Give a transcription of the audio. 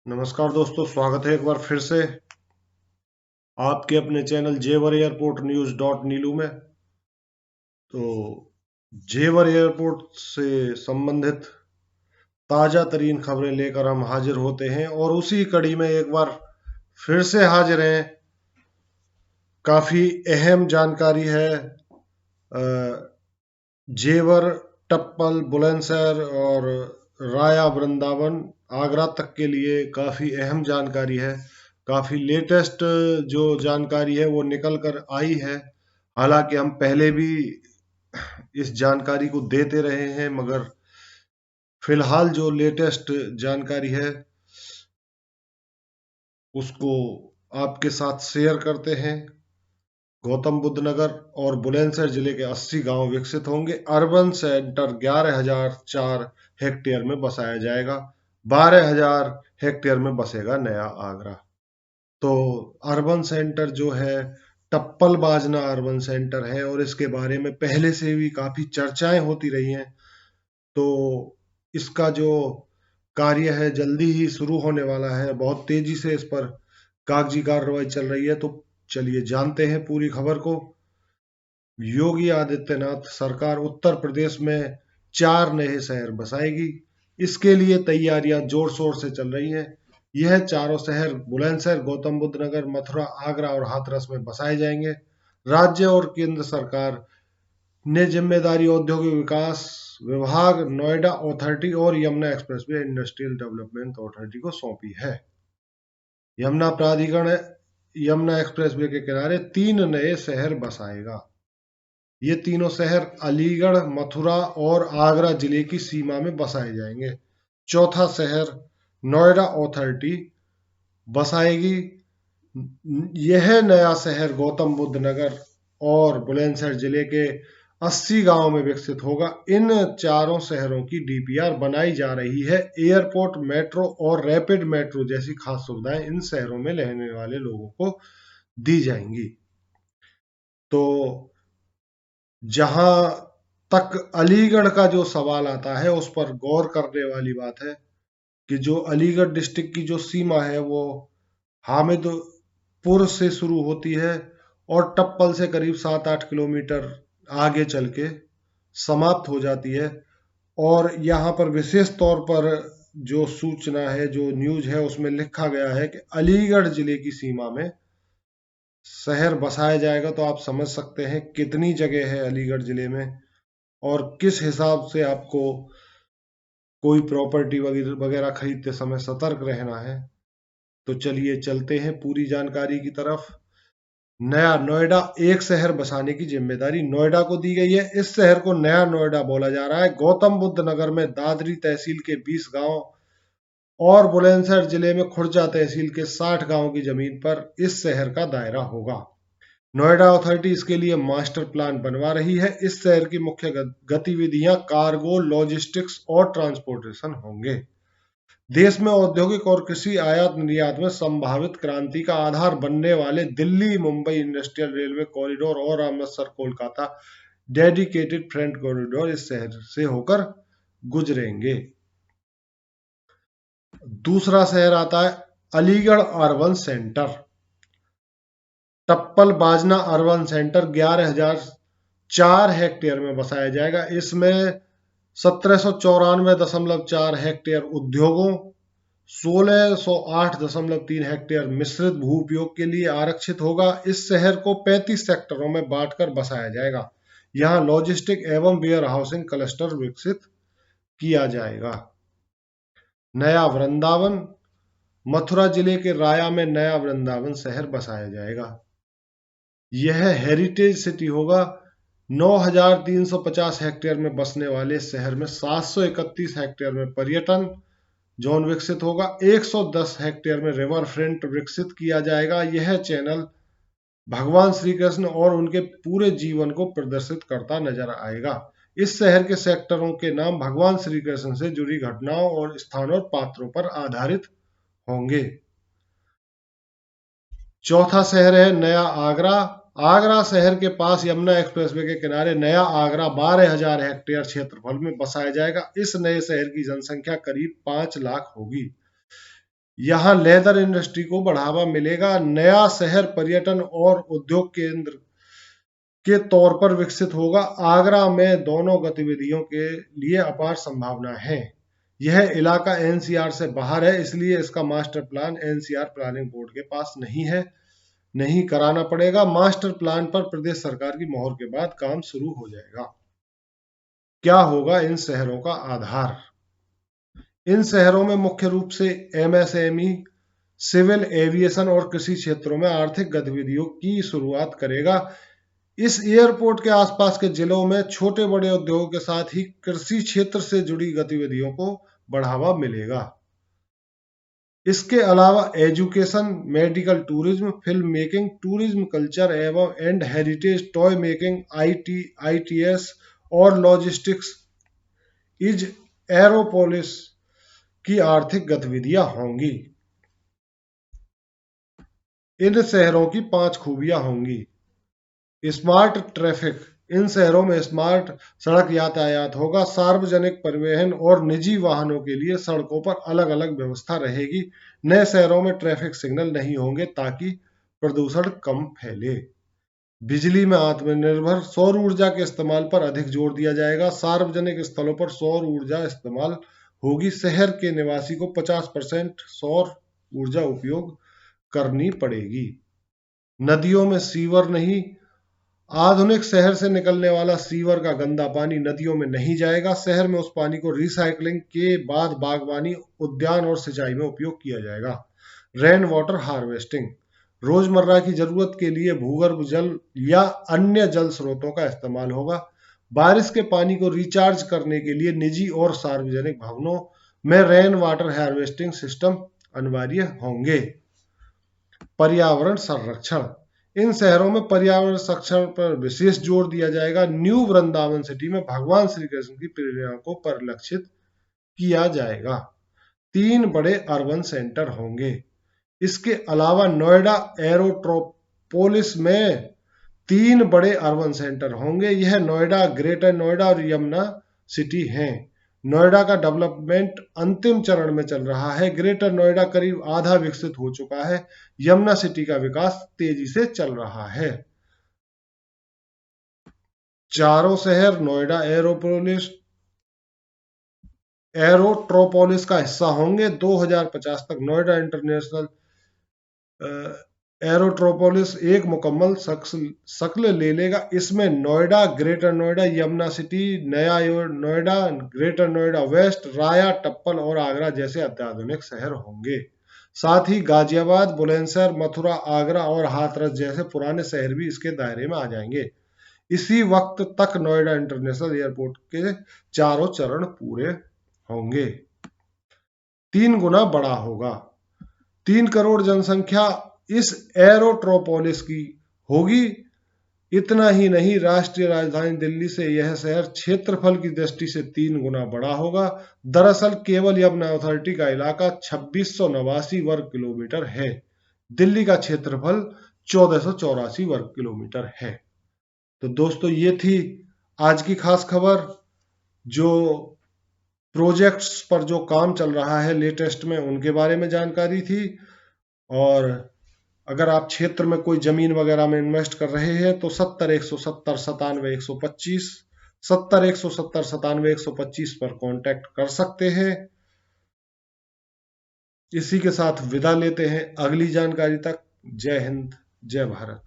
नमस्कार दोस्तों, स्वागत है एक बार फिर से आपके अपने चैनल जेवर एयरपोर्ट न्यूज डॉट नीलू में। तो जेवर एयरपोर्ट से संबंधित ताजा तरीन खबरें लेकर हम हाजिर होते हैं और उसी कड़ी में एक बार फिर से हाजिर हैं। काफी अहम जानकारी है। जेवर, टप्पल, बुलंदशहर और राया वृंदावन आगरा तक के लिए काफी अहम जानकारी है। काफी लेटेस्ट जो जानकारी है वो निकल कर आई है। हालांकि हम पहले भी इस जानकारी को देते रहे हैं, मगर फिलहाल जो लेटेस्ट जानकारी है उसको आपके साथ शेयर करते हैं। गौतम बुद्ध नगर और बुलंदशहर जिले के 80 गांव विकसित होंगे। अर्बन सेंटर 11,004 हेक्टेयर में बसाया जाएगा। 12,000 हेक्टेयर में बसेगा नया आगरा। तो अर्बन सेंटर जो है टप्पल बाजना अर्बन सेंटर है और इसके बारे में पहले से भी काफी चर्चाएं होती रही हैं। तो इसका जो कार्य है जल्दी ही शुरू होने वाला है। बहुत तेजी से इस पर कागजी कार्रवाई चल रही है। तो चलिए जानते हैं पूरी खबर को। योगी आदित्यनाथ सरकार उत्तर प्रदेश में 4 नए शहर बसाएगी। इसके लिए तैयारियां जोर शोर से चल रही हैं। यह चारों शहर बुलंदशहर, गौतम बुद्ध नगर, मथुरा, आगरा और हाथरस में बसाए जाएंगे। राज्य और केंद्र सरकार ने जिम्मेदारी औद्योगिक विकास विभाग, नोएडा अथॉरिटी और Yamuna expressway industrial development authority को सौंपी है। यमुना प्राधिकरण यमुना एक्सप्रेसवे के किनारे 3 नए शहर बसाएगा। ये तीनों शहर अलीगढ़, मथुरा और आगरा जिले की सीमा में बसाए जाएंगे। चौथा शहर नोएडा अथॉरिटी बसाएगी। यह नया शहर गौतम बुद्ध नगर और बुलंदशहर जिले के 80 गांव में विकसित होगा। इन चारों शहरों की डीपीआर बनाई जा रही है। एयरपोर्ट, मेट्रो और रैपिड मेट्रो जैसी खास सुविधाएं इन शहरों में रहने वाले लोगों को दी जाएंगी। तो जहां तक अलीगढ़ का जो सवाल आता है उस पर गौर करने वाली बात है कि जो अलीगढ़ डिस्ट्रिक्ट की जो सीमा है वो हामिदपुर से शुरू होती है और टप्पल से करीब 7-8 किलोमीटर आगे चल के समाप्त हो जाती है। और यहाँ पर विशेष तौर पर जो सूचना है, जो न्यूज है, उसमें लिखा गया है कि अलीगढ़ जिले की सीमा में शहर बसाया जाएगा। तो आप समझ सकते हैं कितनी जगह है अलीगढ़ जिले में और किस हिसाब से आपको कोई प्रॉपर्टी वगैरह खरीदते समय सतर्क रहना है। तो चलिए चलते हैं पूरी जानकारी की तरफ। नया नोएडा, एक शहर बसाने की जिम्मेदारी नोएडा को दी गई है। इस शहर को नया नोएडा बोला जा रहा है। गौतम बुद्ध नगर में दादरी तहसील के 20 गांव और बुलंदशहर जिले में खुर्जा तहसील के 60 गांव की जमीन पर इस शहर का दायरा होगा। नोएडा अथॉरिटी इसके लिए मास्टर प्लान बनवा रही है। इस शहर की मुख्य गतिविधियां कार्गो, लॉजिस्टिक्स और ट्रांसपोर्टेशन होंगे। देश में औद्योगिक और कृषि आयात निर्यात में संभावित क्रांति का आधार बनने वाले Delhi Mumbai industrial railway corridor और Amritsar Kolkata dedicated freight corridor इस शहर से होकर गुजरेंगे। दूसरा शहर आता है अलीगढ़ अर्बन सेंटर। टप्पल बाजना अर्बन सेंटर 11,004 हेक्टेयर में बसाया जाएगा। इसमें 1794.4 हेक्टेयर उद्योगों, 1608.3 हेक्टेयर मिश्रित भू उपयोग के लिए आरक्षित होगा। इस शहर को 35 सेक्टरों में बांटकर बसाया जाएगा। यहाँ लॉजिस्टिक एवं वेयर हाउसिंग क्लस्टर विकसित किया जाएगा। नया वृंदावन, मथुरा जिले के राया में नया वृंदावन शहर बसाया जाएगा। यह हेरिटेज सिटी होगा। 9,350 हेक्टेयर में बसने वाले शहर में 731 हेक्टेयर में पर्यटन जोन विकसित होगा। 110 हेक्टेयर में रिवर फ्रंट विकसित किया जाएगा। यह चैनल भगवान श्री कृष्ण और उनके पूरे जीवन को प्रदर्शित करता नजर आएगा। इस शहर के सेक्टरों के नाम भगवान श्री कृष्ण से जुड़ी घटनाओं और स्थानों और पात्रों पर आधारित होंगे। चौथा शहर है नया आगरा। आगरा शहर के पास यमुना एक्सप्रेसवे के किनारे नया आगरा 12,000 हेक्टेयर क्षेत्रफल में बसाया जाएगा। इस नए शहर की जनसंख्या करीब 5 लाख होगी। यहाँ लेदर इंडस्ट्री को बढ़ावा मिलेगा। नया शहर पर्यटन और उद्योग केंद्र के तौर पर विकसित होगा। आगरा में दोनों गतिविधियों के लिए अपार संभावना है। यह इलाका एनसीआर से बाहर है, इसलिए इसका master plan NCR planning board के पास नहीं है, नहीं कराना पड़ेगा। मास्टर प्लान पर प्रदेश सरकार की मोहर के बाद काम शुरू हो जाएगा। क्या होगा इन शहरों का आधार? इन शहरों में मुख्य रूप से एमएसएमई, सिविल एविएशन और कृषि क्षेत्रों में आर्थिक गतिविधियों की शुरुआत करेगा। इस एयरपोर्ट के आसपास के जिलों में छोटे बड़े उद्योगों के साथ ही कृषि क्षेत्र से जुड़ी गतिविधियों को बढ़ावा मिलेगा। इसके अलावा education, medical tourism, film making, tourism culture एवं and heritage, toy making, ITS और लॉजिस्टिक्स इज एरोपोलिस की आर्थिक गतिविधियां होंगी। इन शहरों की 5 खूबियां होंगी। स्मार्ट ट्रैफिक, इन शहरों में स्मार्ट सड़क यातायात होगा। सार्वजनिक परिवहन और निजी वाहनों के लिए सड़कों पर अलग अलग व्यवस्था रहेगी। नए शहरों में ट्रैफिक सिग्नल नहीं होंगे ताकि प्रदूषण कम फैले। बिजली में आत्मनिर्भर, सौर ऊर्जा के इस्तेमाल पर अधिक जोर दिया जाएगा। सार्वजनिक स्थलों पर सौर ऊर्जा इस्तेमाल होगी। शहर के निवासी को 50% सौर ऊर्जा उपयोग करनी पड़ेगी। नदियों में सीवर नहीं, आधुनिक शहर से निकलने वाला सीवर का गंदा पानी नदियों में नहीं जाएगा। शहर में उस पानी को रिसाइकलिंग के बाद बागवानी, उद्यान और सिंचाई में उपयोग किया जाएगा। रेन वाटर हार्वेस्टिंग, रोजमर्रा की जरूरत के लिए भूगर्भ जल या अन्य जल स्रोतों का इस्तेमाल होगा। बारिश के पानी को रिचार्ज करने के लिए निजी और सार्वजनिक भवनों में रेन वाटर हार्वेस्टिंग सिस्टम अनिवार्य होंगे। पर्यावरण संरक्षण, इन शहरों में पर्यावरण संरक्षण पर विशेष जोर दिया जाएगा। न्यू वृंदावन सिटी में भगवान श्री कृष्ण की प्रेरणा को परिलक्षित किया जाएगा। 3 बड़े अर्बन सेंटर होंगे। इसके अलावा नोएडा एरोट्रोपोलिस में 3 बड़े अर्बन सेंटर होंगे। यह नोएडा, ग्रेटर नोएडा और यमुना सिटी हैं। नोएडा का डेवलपमेंट अंतिम चरण में चल रहा है। ग्रेटर नोएडा करीब आधा विकसित हो चुका है। यमुना सिटी का विकास तेजी से चल रहा है। चारों शहर नोएडा एरोट्रोपोलिस का हिस्सा होंगे। 2050 तक नोएडा इंटरनेशनल एरोट्रोपोलिस एक मुकम्मल शक्ल ले लेगा। इसमें नोएडा, ग्रेटर नोएडा, यमुना सिटी, नया नोएडा, ग्रेटर नोएडा वेस्ट, राया, टप्पल और आगरा जैसे अत्याधुनिक शहर होंगे। साथ ही गाजियाबाद, बुलंदशहर, मथुरा, आगरा और हाथरस जैसे पुराने शहर भी इसके दायरे में आ जाएंगे। इसी वक्त तक नोएडा इंटरनेशनल एयरपोर्ट के चारों चरण पूरे होंगे। 3 गुना बड़ा होगा। 3 करोड़ जनसंख्या इस एरोट्रोपोलिस की होगी। इतना ही नहीं, राष्ट्रीय राजधानी दिल्ली से यह शहर क्षेत्रफल की दृष्टि से 3 गुना बड़ा होगा। दरअसल केवल यमुना अथॉरिटी का इलाका 2689 वर्ग किलोमीटर है। दिल्ली का क्षेत्रफल 1484 वर्ग किलोमीटर है। तो दोस्तों, ये थी आज की खास खबर। जो प्रोजेक्ट्स पर जो काम चल रहा है लेटेस्ट में, उनके बारे में जानकारी थी। और अगर आप क्षेत्र में कोई जमीन वगैरह में इन्वेस्ट कर रहे हैं तो 70 170 97 125 70 170 97 125 पर कांटेक्ट कर सकते हैं। इसी के साथ विदा लेते हैं अगली जानकारी तक। जय हिंद, जय भारत।